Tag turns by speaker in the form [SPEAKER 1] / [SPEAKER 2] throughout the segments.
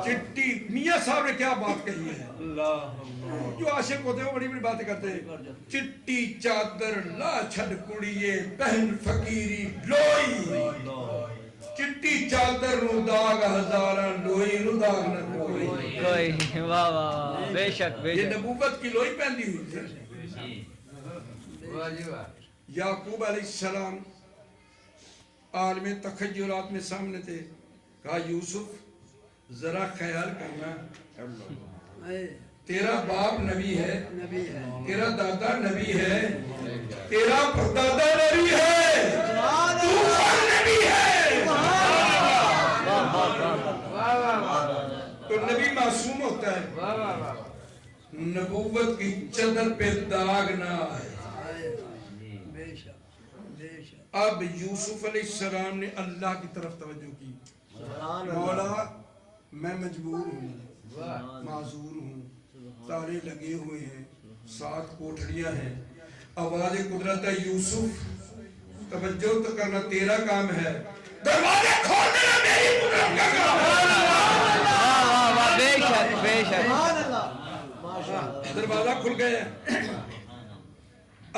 [SPEAKER 1] چٹی میاں صاحب نے کیا بات کہی ہے. جو عاشق ہوتے ہیں وہ بڑی بڑی باتیں کرتے ہیں. چٹی چادر لا چھڈ کڑیے پہن فقیری لوئی. چٹی چادر نو داغ ہزاراں لوئی نو داغ نہ کوئی.
[SPEAKER 2] واہ واہ بے شک بے
[SPEAKER 1] یہ
[SPEAKER 2] شک.
[SPEAKER 1] نبوت کی لوئی پہنی ہوئی تھی. یعقوب علیہ السلام عالم تخیلات میں سامنے تھے. کہا یوسف ذرا خیال کرنا تیرا باپ نبی ہے, تیرا دادا نبی ہے, تیرا پردادا نبی ہے, تو نبی ہے. تو نبی معصوم ہوتا ہے, نبوت کی چادر پہ داغ نہ آئے. اب یوسف علیہ السلام نے اللہ کی طرف توجہ کی. مولا میں مجبور ہوں, معذور ہوں, تالے لگے ہوئے ہیں, 7 کوٹھڑیاں ہیں, آواز قدرت ہے. یوسف توجہ تو کرنا تیرا کام ہے, دروازے کھول دینا میری قدرت کا کام ہے.
[SPEAKER 2] بے شک بے شک.
[SPEAKER 1] دروازہ کھل گیا.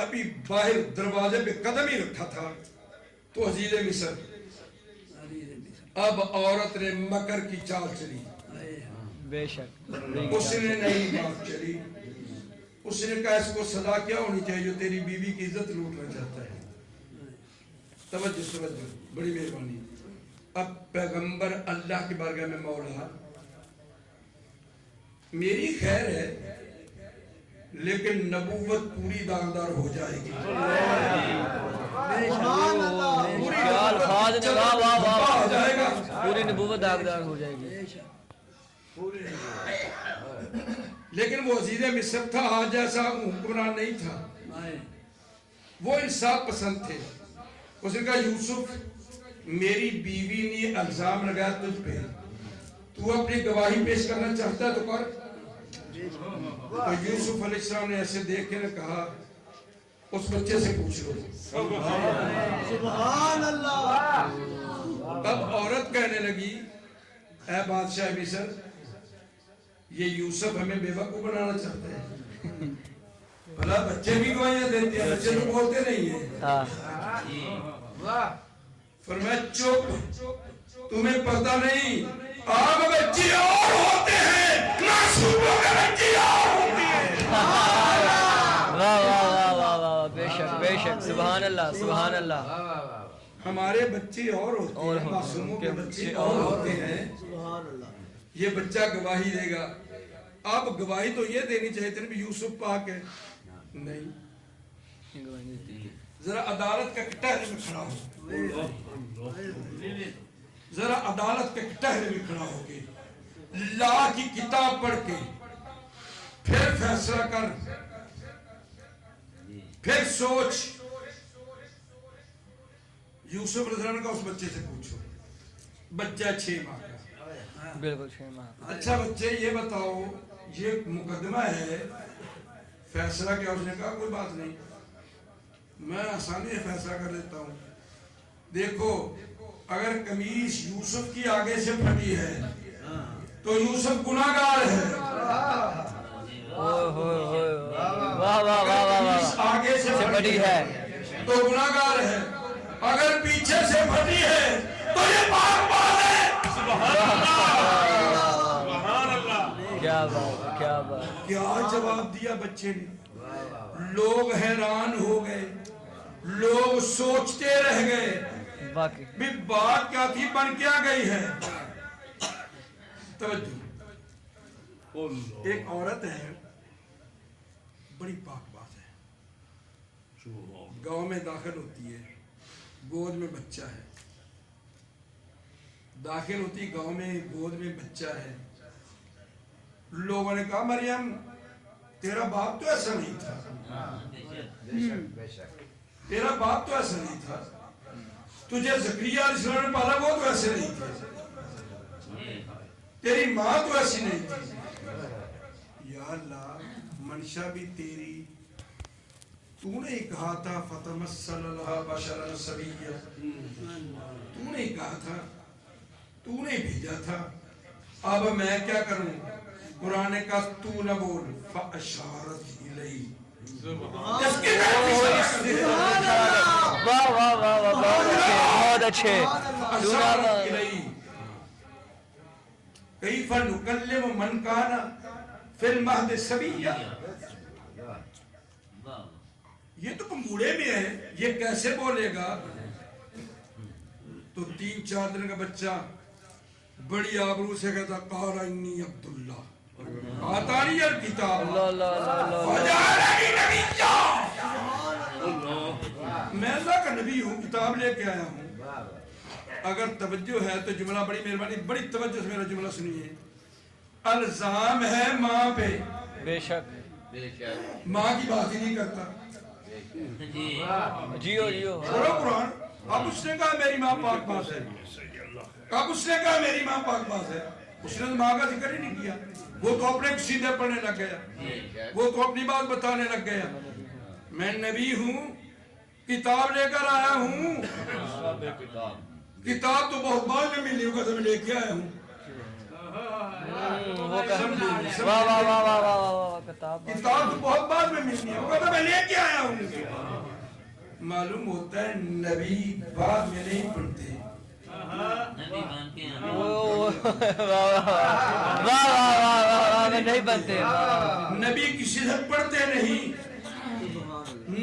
[SPEAKER 1] ابھی باہر دروازے پہ قدم ہی رکھا تھا تو عزیز مصر اب عورت نے مکر کی چال چلی.
[SPEAKER 2] بے شک
[SPEAKER 1] اس نے نہیں بات چلی. اس نے کہا اس کو سزا کیا ہونی چاہیے جو تیری بیوی کی عزت لوٹنا چاہتا ہے. توجہ بڑی مہربانی. اب پیغمبر اللہ کی بارگاہ میں مولا میری خیر ہے لیکن نبوت پوری داغدار ہو جائے گی.
[SPEAKER 2] پوری نبوت داغدار ہو جائے گی.
[SPEAKER 1] لیکن وہ عزیز مصر تھا, آج جیسا حکمران نہیں تھا. وہ انصاف پسند تھے. اس نے کہا یوسف میری بیوی نے الزام لگایا تجھ پہ, تو اپنی گواہی پیش کرنا چاہتا ہے تو کر. تو یوسف علیہ السلام نے ایسے دیکھ کے کہا اس بچے سے پوچھ لو. سبحان اللہ. اب عورت کہنے لگی اے بادشاہ مصر یہ یوسف ہمیں بے وقوف بنانا چاہتا ہے. بھلا بچے بھی گواہیاں دیتے ہیں, بچے تو بولتے نہیں ہیں. فرمایا چپ, تمہیں پتہ نہیں آگ بچے اور ہوتے ہیں, معصوموں کے بچے اور ہوتے ہیں.
[SPEAKER 2] واہ واہ واہ واہ بے شک بے شک. سبحان اللہ سبحان اللہ.
[SPEAKER 1] ہمارے بچے اور ہوتے ہیں, معصوموں کے بچے اور ہوتے ہیں. یہ بچہ گواہی دے گا. اب گواہی تو یہ دینی چاہیے تھی بھی یوسف پاک ہے. نہیں, ذرا عدالت کے کٹہرے میں کھڑا ہو, ذرا عدالت کے کٹہرے میں کھڑا ہو کے لا کی کتاب پڑھ کے پھر فیصلہ کر, پھر سوچ. یوسف علیہ السلام کا اس بچے سے پوچھو. بچہ 6 ماہ کا.
[SPEAKER 2] بالکل 6 ماہ.
[SPEAKER 1] اچھا بچے یہ بتاؤ یہ مقدمہ ہے, فیصلہ کیا؟ اس نے کہا کوئی بات نہیں, میں آسانی سے فیصلہ کر دیتا ہوں. دیکھو اگر قمیص یوسف کی آگے سے پھٹی ہے تو یوسف گناہگار ہے.
[SPEAKER 2] واہ واہ واہ واہ.
[SPEAKER 1] آگے سے پھٹی ہے تو گناہگار ہے, اگر پیچھے سے پھٹی ہے تو یہ پاک باز ہے. سبحان اللہ.
[SPEAKER 2] کیا بات کیا بات.
[SPEAKER 1] کیا جواب دیا بچے نے. لوگ حیران ہو گئے, لوگ سوچتے رہ گئے
[SPEAKER 2] واقعی
[SPEAKER 1] بھی بات کیا تھی, بن کیا گئی ہے. توجہ. ایک عورت ہے بڑی پاک باز ہے, گاؤں میں داخل ہوتی ہے, گود میں بچہ ہے. داخل ہوتی گاؤں میں, گود میں بچہ ہے. لوگوں نے کہا مریم تیرا باپ تو ایسا نہیں تھا, تیرا باپ تو ایسا نہیں تھا, تجھے زکریا علیہ السلام نے پالا وہ تو ایسے نہیں تھے, تیری ماں تو ایسی نہیں تھی. یا اللہ منشا بھی تیری, تو نے کہا تھا فتمثل لها بشرا سویا, تو نے کہا تھا, تو نے بھیجا تھا, اب میں کیا کروں؟ قرآن کا تو نہ بول فاشارت الیہ اس کے
[SPEAKER 2] واہ واہ واہ واہ بہت اچھے
[SPEAKER 1] اشارت الیہ کیف نکلم من کان فی المہد صبیا. یہ تو بوڑھے میں ہے، یہ کیسے بولے گا؟ تو 3-4 دن کا بچہ بڑی آبرو سے کہتا قال انی عبداللہ آتانی الکتاب وجعلنی نبیا. میں اللہ کا نبی ہوں، کتاب لے کے آیا ہوں. اگر توجہ ہے تو جملہ بڑی مہربانی بڑی توجہ سے میرا جملہ سنیے. الزام ہے ماں پہ،
[SPEAKER 2] بے شک
[SPEAKER 1] ماں کی بات ہی نہیں کرتا.
[SPEAKER 2] جیو جیو
[SPEAKER 1] پڑھو قرآن. اب اس نے کہا میری ماں پاک باز ہے، اب اس نے کہا میری ماں پاک باز ہے. اس نے ماں کا ذکر ہی نہیں کیا. وہ تو اپنے قصیدے پڑھنے لگ گیا، وہ تو اپنی بات بتانے لگ گیا. میں نبی ہوں، کتاب لے کر آیا ہوں. کتاب تو بہت بعد میں ملی ہوگا تو میں لے کے آیا ہوں.
[SPEAKER 2] واہ واہ واہ واہ واہ کتاب
[SPEAKER 1] تو بہت بعد میں ملنی ہوگا تو میں لے کے آیا ہوں. معلوم ہوتا ہے نبی بعد میں نہیں پڑھتے.
[SPEAKER 2] نہیں بنتے.
[SPEAKER 1] نبی کسی سے پڑھتے نہیں.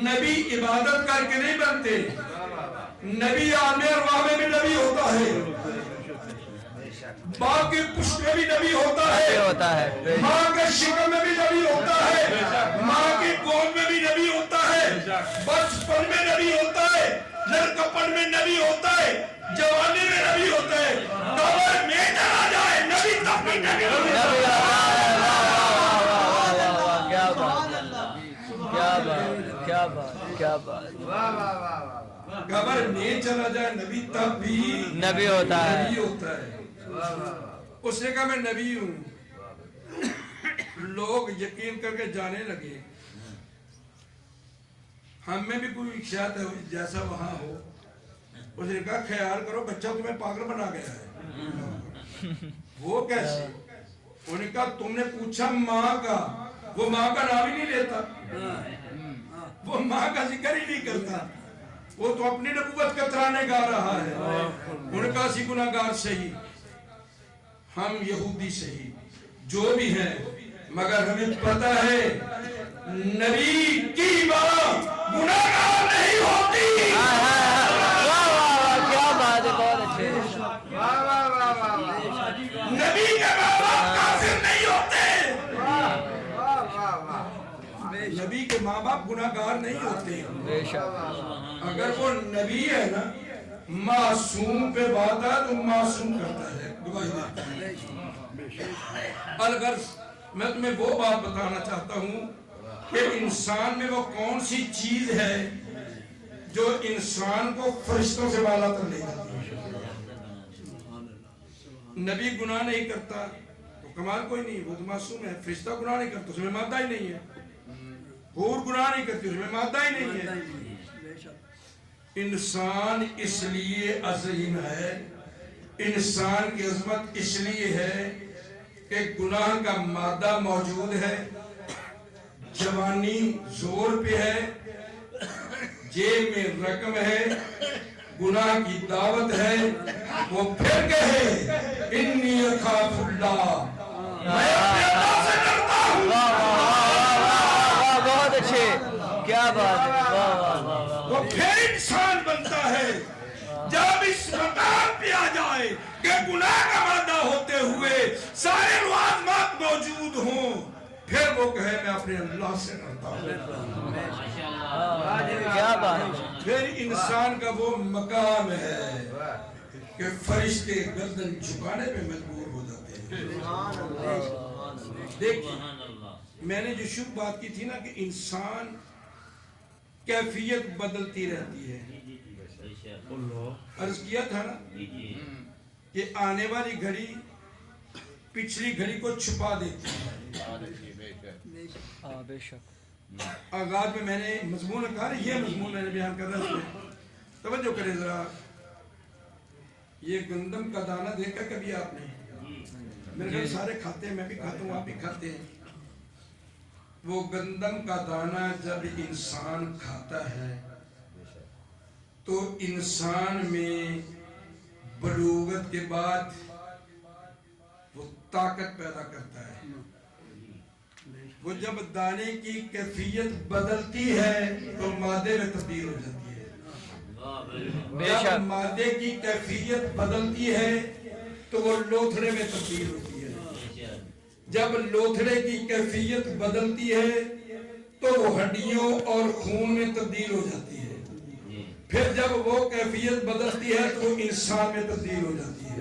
[SPEAKER 1] نبی عبادت کر کے نہیں بنتے. نبی عالم ارواح میں بھی نبی ہوتا ہے، ماں کے پشت میں بھی نبی ہوتا ہے، ماں کے شکم میں بھی نبی ہوتا ہے، ماں کے گود میں بھی نبی ہوتا ہے، بچپن میں نبی ہوتا ہے، لڑکپن میں نبی ہوتا ہے، جوانی میں نبی ہوتا ہے. قبر میں چلا جائے نبی تب بھی نبی ہوتا ہے.
[SPEAKER 2] کیا بات کیا بات کیا بات کیا بات.
[SPEAKER 1] قبر میں چلا جائے نبی تب بھی
[SPEAKER 2] نبی ہوتا ہے.
[SPEAKER 1] اس نے کہا میں نبی ہوں. لوگ یقین کر کے جانے لگے. ہم میں بھی کوئی شاید جیسا وہاں ہو. اس نے کہا خیال کرو بچہ تمہیں پاگل بنا گیا ہے. وہ کیسے؟ انہوں نے کہا تم نے پوچھا ماں کا، وہ ماں کا نام ہی نہیں لیتا، وہ ماں کا ذکر ہی نہیں کرتا. وہ تو اپنی نبوت کا ترانے گا رہا ہے. ان کا سی گناہگار صحیح، ہم یہودی صحیح، جو بھی ہیں، مگر ہمیں پتہ ہے نبی کی ماں گناہگار نہیں ہوتی.
[SPEAKER 2] کیا بات ہے. بہت اچھے.
[SPEAKER 1] نبی کے ماں باپ کافر نہیں ہوتے. نبی کے ماں باپ گناہگار نہیں ہوتے.
[SPEAKER 2] بے شک.
[SPEAKER 1] اگر وہ نبی ہے نا، معصوم پہ بات ہے تو معصوم کرتا ہے، گواہی دیتا ہے. الغرض میں تمہیں وہ بات بتانا چاہتا ہوں کہ انسان میں وہ کون سی چیز ہے جو انسان کو فرشتوں سے بالا تر لے جاتی ہے. نبی گناہ نہیں کرتا تو کمال کوئی نہیں، وہ تو معصوم ہے. فرشتہ گناہ نہیں کرتا اس میں مادہ ہی نہیں ہے. حور گناہ نہیں کرتی اس میں مادہ ہی نہیں ہے. انسان اس لیے عظیم ہے، انسان کی عظمت اس لیے ہے کہ گناہ کا مادہ موجود ہے، جوانی زور پہ ہے، جیب میں رقم ہے، گناہ کی دعوت ہے. وہ پھر کہے انی اخاف اللہ، میں اپنے اللہ سے ڈرتا ہوں.
[SPEAKER 2] بہت اچھے. کیا بات ہے.
[SPEAKER 1] وہ پھر انسان بنتا ہے جب اس مقام پہ آ جائے کہ گناہ کا مادہ ہوتے ہوئے سارے لوازمات موجود ہوں. پھر وہ کہے میں اپنے اللہ سے ڈرتا ہوں.
[SPEAKER 2] کیا بات.
[SPEAKER 1] پھر انسان کا وہ مقام ہے کہ فرشتے گردن جھکانے پہ مجبور ہو جاتے ہیں. دیکھیں میں نے جو شروع بات کی تھی نا کہ انسان کیفیت بدلتی رہتی ہے. عرض کیا تھا نا کہ آنے والی گھڑی پچھلی گھڑی کو چھپا دیتی ہے.
[SPEAKER 2] بے شک.
[SPEAKER 1] آغاز میں نے مضمون کہا، یہ مضمون میں نے بیان کر رہا ہوں. توجہ کریں ذرا. یہ گندم کا دانہ دیکھا کبھی آپ نے؟ میرے گھر سارے کھاتے ہیں، میں بھی کھاتا ہوں، آپ بھی کھاتے ہیں. وہ گندم کا دانہ جب انسان کھاتا ہے تو انسان میں بلوغت کے بعد وہ طاقت پیدا کرتا ہے. وہ جب دانے کی کیفیت بدلتی ہے تو مادے میں تبدیل ہو جاتی ہے. جب مادے کی کیفیت بدلتی ہے تو وہ لوتھڑے میں تبدیل ہوتی ہے. جب لوتھڑے کی کیفیت بدلتی ہے تو وہ ہڈیوں اور خون میں تبدیل ہو جاتی ہے. پھر جب وہ کیفیت بدلتی ہے تو وہ انسان میں تبدیل ہو جاتی ہے.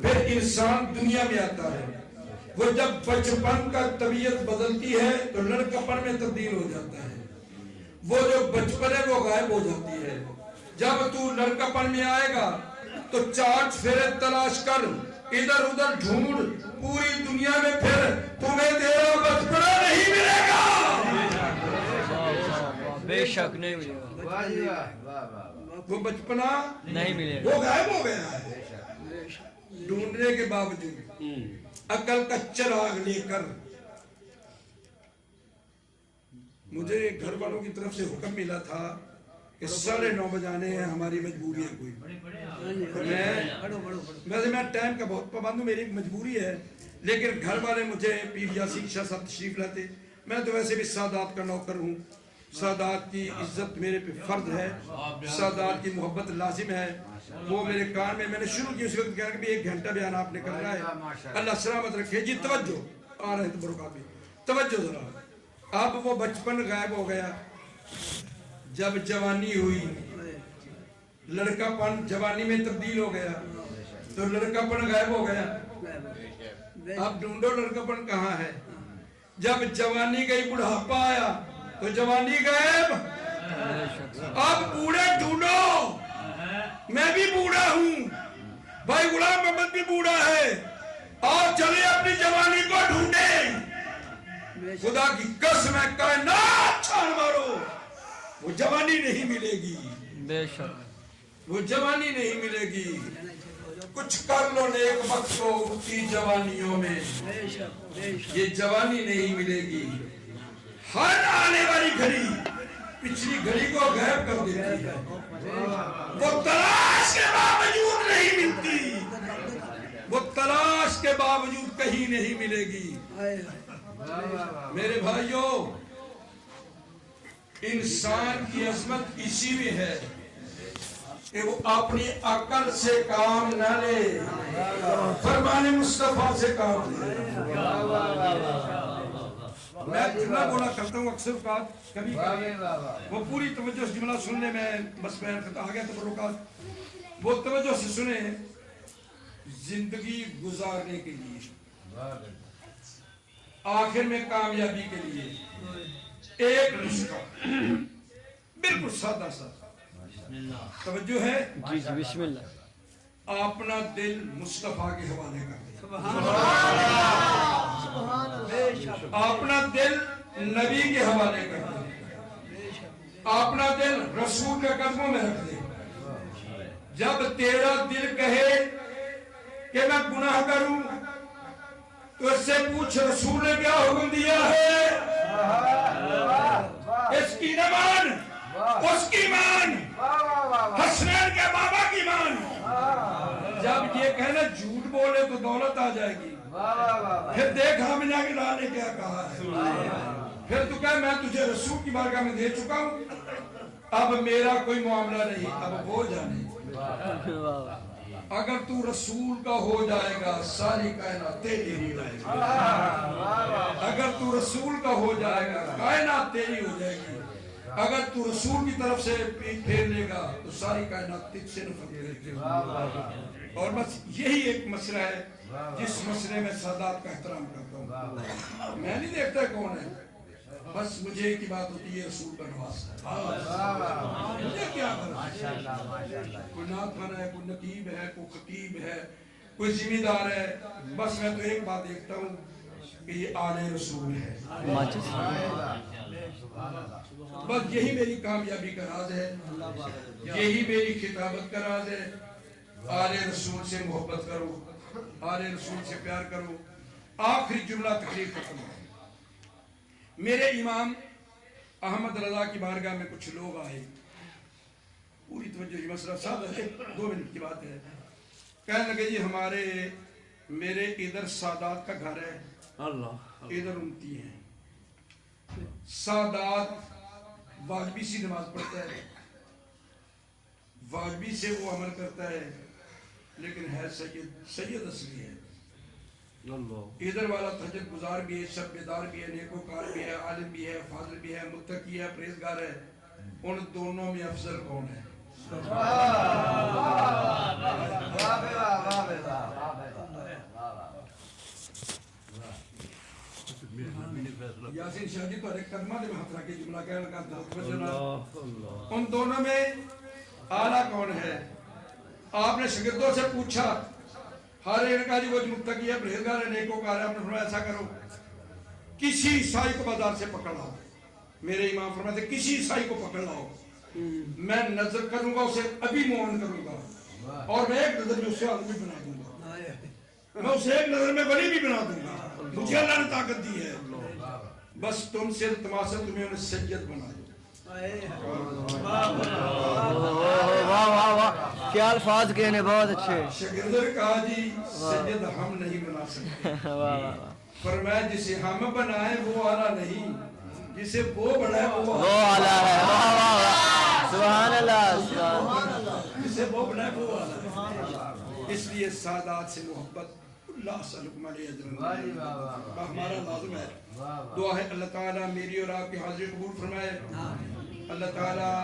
[SPEAKER 1] پھر انسان دنیا میں آتا ہے. وہ جب بچپن کا طبیعت بدلتی ہے تو لڑکپن میں تبدیل ہو جاتا ہے. وہ جو بچپن ہے وہ غائب ہو جاتی ہے. جب تو لڑکپن میں آئے گا تو چاٹ پھیرے تلاش کر، ادھر ادھر ڈھونڈ، پوری دنیا میں پھر تمہیں تیرا بچپنا نہیں ملے گا.
[SPEAKER 2] بے شک نہیں ملے گا،
[SPEAKER 1] وہ بچپنا
[SPEAKER 2] نہیں ملے
[SPEAKER 1] وہ
[SPEAKER 2] گا.
[SPEAKER 1] غائب ہو گیا ہے. ڈھونڈنے کے باوجود عقل کا چراغ لے کر مجھے گھر والوں کی طرف سے حکم ملا تھا کہ 9:30 بجانے ہیں، ہماری مجبوری ہے کوئی. ویسے میں ٹائم کا بہت پابند ہوں، میری ایک مجبوری ہے، لیکن گھر والے مجھے پیر یاسین شاہ صاحب تشریف لاتے. میں تو ویسے بھی سادات کا نوکر ہوں، سادات کی عزت میرے پہ فرض ہے، سادات کی محبت لازم ہے. وہ میرے کان میں نے شروع کی اس وقت کہا کہ 1 گھنٹہ بیان آپ نے کرنا ہے. اللہ سلامت رکھے. جی توجہ، آ رہے ہیں تبرکات میں، توجہ ذرا. اب وہ بچپن غائب ہو گیا. جب جوانی ہوئی، لڑکا پن جوانی میں تبدیل ہو گیا تو لڑکا پن غائب ہو گیا. اب ڈھونڈو لڑکا پن کہاں ہے. جب جوانی گئی، بڑھاپا آیا تو جوانی غائب. اب بوڑھے ڈھونڈو. میں بھی بوڑھا ہوں، بھائی غلام محمد بھی بوڑھا ہے. اور چلے اپنی جوانی کو ڈھونڈیں. خدا کی قسم ہے، کائنات چھان مارو، وہ جوانی نہیں ملے گی.
[SPEAKER 2] بے شک
[SPEAKER 1] وہ جوانی نہیں ملے گی. کچھ کر لو نیک وقتوں کی جوانیوں میں، یہ جوانی نہیں ملے گی. ہر آنے والی گھڑی پچھلی گھڑی کو غائب کر دیتی ہے. وہ تلاش کے باوجود نہیں ملتی، وہ تلاش کے باوجود کہیں نہیں ملے گی. میرے بھائیوں، انسان کی عظمت اسی میں ہے کہ وہ اپنی عقل سے کام نہ لے، فرمان مصطفیٰ سے کام لے. میں جملہ بولا کرتا ہوں اکثر اوقات، کبھی وہ پوری توجہ سے جملہ سننے میں بس میں آ گیا تبرکات. وہ توجہ سے سنیں. زندگی گزارنے کے لیے، آخر میں کامیابی کے لیے ایک نسخہ بالکل سادہ سا. توجہ ہے
[SPEAKER 2] جی جی بسم اللہ.
[SPEAKER 1] اپنا دل مصطفیٰ کے حوالے کر دیں. اپنا دل نبی کے حوالے کر دیں. اپنا دل رسول کے قدموں میں رکھ دیں. جب تیرا دل کہے کہ میں گناہ کروں تو اس سے پوچھ رسول نے کیا حکم دیا ہے. اس کی نہ مان، اس کی مان، حسنین کے بابا کی مان. جب یہ کہنا جھوٹ بولے تو دولت آ جائے گی. پھر دیکھ ہم نے کے کیا کہا ہے. پھر تو کہے میں تجھے رسول کی بارگاہ میں دے چکا ہوں، اب میرا کوئی معاملہ نہیں، اب وہ جانے. اگر تو رسول کا ہو جائے گا ساری کائنات تیری ہو جائے گی. اگر تو رسول کا ہو جائے گا کائنات تیری ہو جائے گی. اگر تو رسول کی طرف سے پیٹ پھیر لے گا تو ساری کائنات تجھ سے نفرت کرے گی. اور بس یہی ایک مسئلہ ہے جس مسئلے میں سادات کا احترام کرتا ہوں. میں نہیں دیکھتا کون ہے، بس مجھے ایک ہی بات ہوتی ہے، رسول کا نواسہ. مجھے کیا کرنا، کوئی نعت خوانا ہے، کوئی نقیب ہے، کوئی خطیب ہے، کوئی ذمہ دار ہے. بس میں تو ایک بات دیکھتا ہوں کہ یہ آل رسول ہے. بس یہی میری کامیابی کا راز ہے، یہی میری خطابت کا راز ہے. آل رسول سے محبت کرو، آل رسول سے پیار کرو. آخری جملہ تقریر ختم ہو. میرے امام احمد رضا کی بارگاہ میں کچھ لوگ آئے. پوری توجہ، یہ مسئلہ سادہ ہے، 2 منٹ کی بات ہے. کہنے لگے جی میرے ادھر سادات کا گھر ہے، ادھر امتی ہیں. سادات واجبی سی نماز پڑھتا ہے، واجبی سے وہ عمل کرتا ہے، لیکن ہے سید اصلی ہے. ادھر والا تہجد گزار بھی ہے، شب بیدار بھی ہے، نیکوکار بھی ہے، عالم بھی ہے، فاضل بھی ہے، متقی ہے، پرہیزگار ہے. ان دونوں میں افضل کون ہے؟ یاسین شاہ جی تو ایک قدمہ دے میں ہاتھ رکھے جملہ کہنے لگا. ان دونوں میں اعلیٰ کون ہے؟ آپ نے شاگردوں سے پوچھا، ہر ایک نے کہا جی وہ متقی ہے، پرہیزگار ہے، نیکوکار ہے. آپ نے فرمایا ایسا کرو، کسی عیسائی کو بازار سے پکڑ لاؤ. میرے امام فرماتے کسی عیسائی کو پکڑ لاؤ، میں نظر کروں گا اسے ابھی مومن کروں گا، اور میں ایک نظر میں اسے آدمی بنا دوں گا، میں اسے ایک نظر میں ولی بھی بنا دوں گا. مجھے اللہ نے طاقت دی ہے، بس تم سے التماس ہے تمہیں انہیں سید بنا دو.
[SPEAKER 2] کیا الفاظ کہنے، بہت اچھے.
[SPEAKER 1] شاگرد نے کہا جی سید ہم نہیں بنا سکتے. فرمایا جسے ہم بنائے وہ اعلیٰ نہیں، جسے وہ بنائے وہ
[SPEAKER 2] اعلیٰ ہے. سبحان اللہ.
[SPEAKER 1] جسے وہ بنائے وہ اعلیٰ ہے. اس لیے سادات سے محبت اللہ سلکم علیہ اجرن ہمارا لازم ہے. دعا ہے اللہ تعالیٰ میری اور آپ کی حاضری قبول فرمائے. اللہ تعالیٰ